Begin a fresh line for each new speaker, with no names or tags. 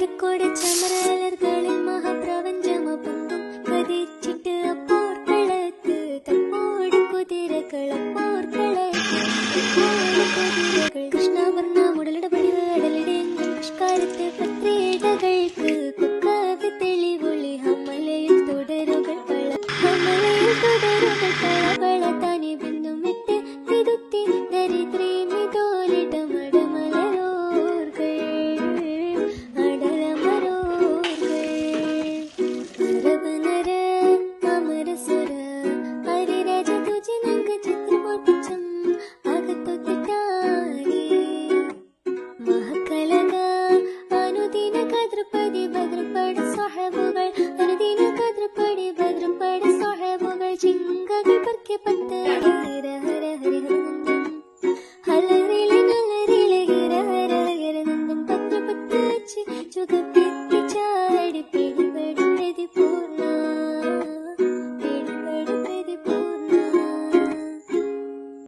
മരക്കോട് ചമരലർകളിൽ മഹാപ്രപഞ്ചമൊന്നും കതിച്ചിട്ട് അപ്പോർക്കളത്ത് തപ്പോട് കുതിരകളപ്പോർക്കളത്ത് കുതിരകൾ കൃഷ്ണവർണ്ണ മുടലിട പടിവ് അടലിടെങ്കിൽ നിഷ്കാലത്ത് പത്രേടകൾക്ക് കുക്കാവ് തെളിവുള്ളി ഹമലയിൽ തുടരുകൾ പള താനെ ബിന്ദും വിട്ട് തിരുത്തി ദരിദ്രേ മിതോലിട മടമലരോർകൾ അടലമരോർകൾ അരബനര അമരസുര ഹരിരാജ തുജി നങ്ക ചിത്രമോർപ്പിച്ചും അകത്തൊത്തിട്ടാരി മഹക്കലക അനുദിന കദ്രപതി ഭദ്രപട സാഹബുകൾ അനുദിന കദ്രപടി ഭദ്രപട സാഹബുകൾ ചിങ്കകൾ പർക്കെ പത്ത് ഹര ഹര ഹരിഹരനന്ദം ഹലറിലെ നല്ലറിലെ ഹിര ഹര ഹരനന്ദം പത്ര പത്ത് ചുഗപ്പി